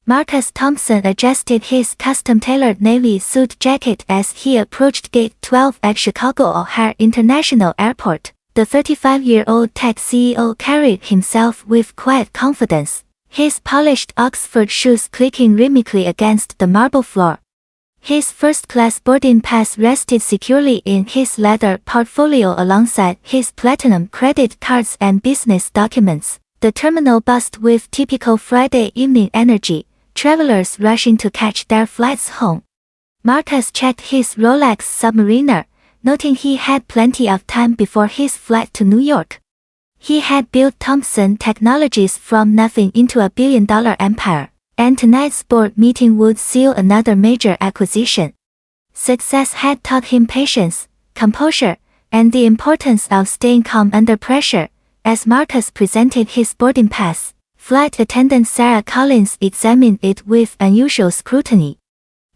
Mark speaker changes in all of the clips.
Speaker 1: Marcus Thompson adjusted his custom-tailored navy suit jacket as he approached Gate 12 at Chicago O'Hare International Airport. The 35-year-old tech CEO carried himself with quiet confidence, his polished Oxford shoes clicking rhythmically against the marble floor. His first-class boarding pass rested securely in his leather portfolio alongside his platinum credit cards and business documents. The terminal buzzed with typical Friday evening energy, travelers rushing to catch their flights home. Marcus checked his Rolex Submariner, noting he had plenty of time before his flight to New York. He had built Thompson Technologies from nothing into a billion-dollar empire, and tonight's board meeting would seal another major acquisition. Success had taught him patience, composure, and the importance of staying calm under pressure. As Marcus presented his boarding pass, flight attendant Sarah Collins examined it with unusual scrutiny.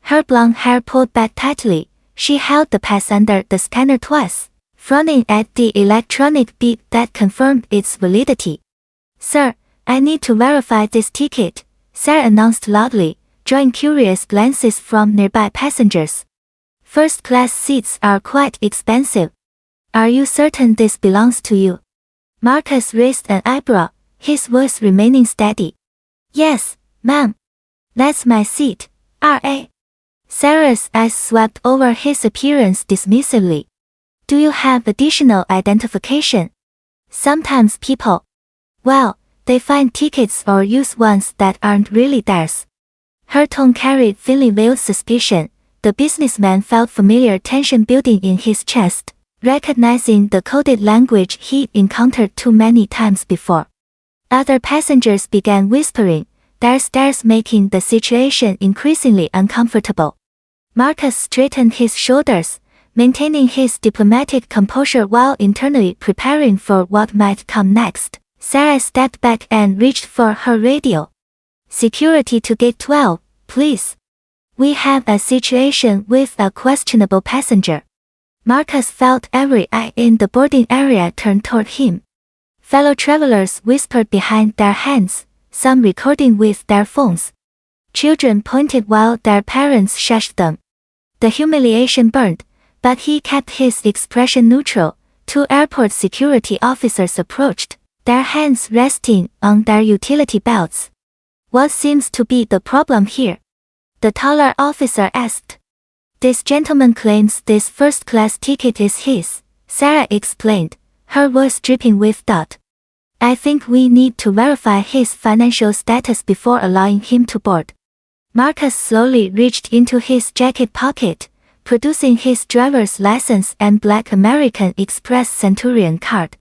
Speaker 1: Her blonde hair pulled back tightly, she held the pass under the scanner twice, frowning at the electronic beep that confirmed its validity. "Sir, I need to verify this ticket," Sarah announced loudly, drawing curious glances from nearby passengers. "First-class seats are quite expensive. Are you certain this belongs to you?" Marcus raised an eyebrow, his voice remaining steady. "Yes, ma'am. That's my seat, R.A." Sarah's eyes swept over his appearance dismissively. "Do you have additional identification? Sometimes people, well, they find tickets or use ones that aren't really theirs." Her tone carried thinly veiled suspicion. The businessman felt familiar tension building in his chest, recognizing the coded language he'd encountered too many times before. Other passengers began whispering, their stares making the situation increasingly uncomfortable. Marcus straightened his shoulders, maintaining his diplomatic composure while internally preparing for what might come next. Sarah stepped back and reached for her radio. "Security to Gate 12, please. We have a situation with a questionable passenger." Marcus felt every eye in the boarding area turn toward him. Fellow travelers whispered behind their hands, some recording with their phones. Children pointed while their parents shushed them. The humiliation burned, but he kept his expression neutral. Two airport security officers approached, their hands resting on their utility belts. "What seems to be the problem here?" the taller officer asked. "This gentleman claims this first-class ticket is his," Sarah explained, her voice dripping with doubt. "I think we need to verify his financial status before allowing him to board." Marcus slowly reached into his jacket pocket, producing his driver's license and Black American Express Centurion card.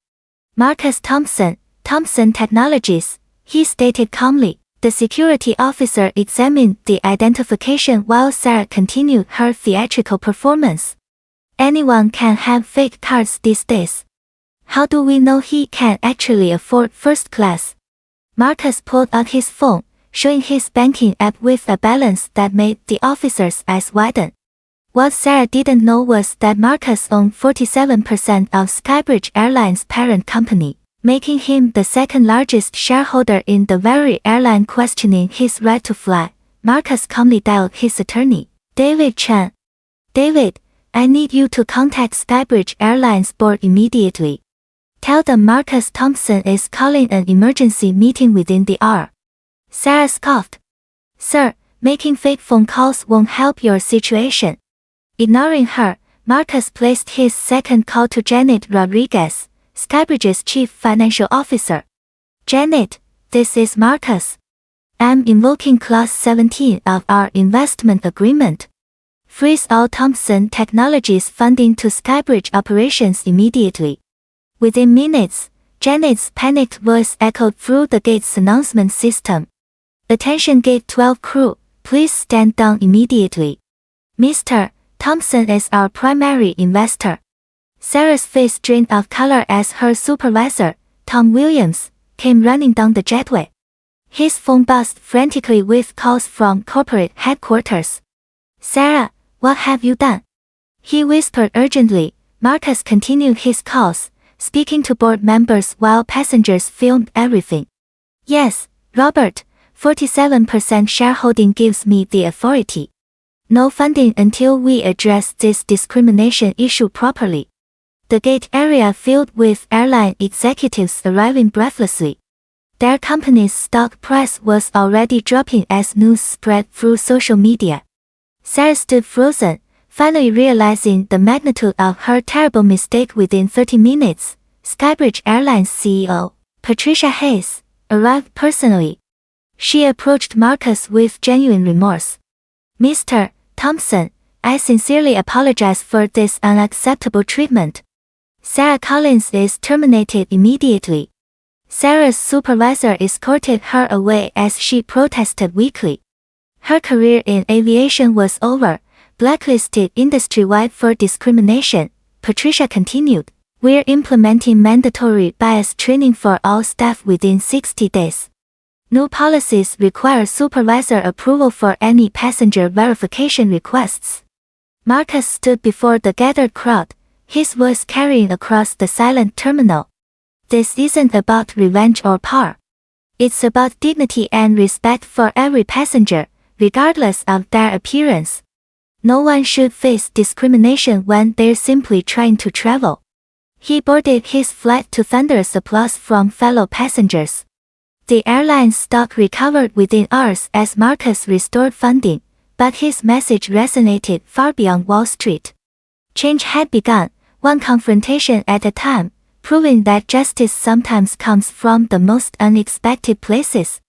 Speaker 1: "Marcus Thompson, Thompson Technologies," he stated calmly. The security officer examined the identification while Sarah continued her theatrical performance. "Anyone can have fake cards these days. How do we know he can actually afford first class?" Marcus pulled out his phone, showing his banking app with a balance that made the officer's eyes widen. What Sarah didn't know was that Marcus owned 47% of Skybridge Airline's parent company, making him the second largest shareholder in the very airline questioning his right to fly. Marcus calmly dialed his attorney, David Chan. "David, I need you to contact Skybridge Airlines board immediately. Tell them Marcus Thompson is calling an emergency meeting within the hour." Sarah scoffed. "Sir, making fake phone calls won't help your situation." Ignoring her, Marcus placed his second call to Janet Rodriguez, Skybridge's chief financial officer. "Janet, this is Marcus. I'm invoking Clause 17 of our investment agreement. Freeze all Thompson Technologies funding to Skybridge operations immediately." Within minutes, Janet's panicked voice echoed through the gate's announcement system. "Attention Gate 12 crew, please stand down immediately. Mr. Thompson is our primary investor." Sarah's face drained of color as her supervisor, Tom Williams, came running down the jetway. His phone buzzed frantically with calls from corporate headquarters. "Sarah, what have you done?" he whispered urgently. Marcus continued his calls, speaking to board members while passengers filmed everything. "Yes, Robert, 47% shareholding gives me the authority. No funding until we address this discrimination issue properly. The gate area filled with airline executives arriving breathlessly. Their company's stock price was already dropping as news spread through social media. Sarah stood frozen, finally realizing the magnitude of her terrible mistake. Within 30 minutes, Skybridge Airlines CEO, Patricia Hayes, arrived personally. She approached Marcus with genuine remorse. "Mr. Thompson, I sincerely apologize for this unacceptable treatment. Sarah Collins is terminated immediately." Sarah's supervisor escorted her away as she protested weakly. Her career in aviation was over, blacklisted industry-wide for discrimination. Patricia continued, "We're implementing mandatory bias training for all staff within 60 days. New policies require supervisor approval for any passenger verification requests." Marcus stood before the gathered crowd, his voice carrying across the silent terminal. "This isn't about revenge or power. It's about dignity and respect for every passenger, regardless of their appearance. No one should face discrimination when they're simply trying to travel." He boarded his flight to thunderous applause from fellow passengers. The airline's stock recovered within hours as Marcus restored funding, but his message resonated far beyond Wall Street. Change had begun, one confrontation at a time, proving that justice sometimes comes from the most unexpected places.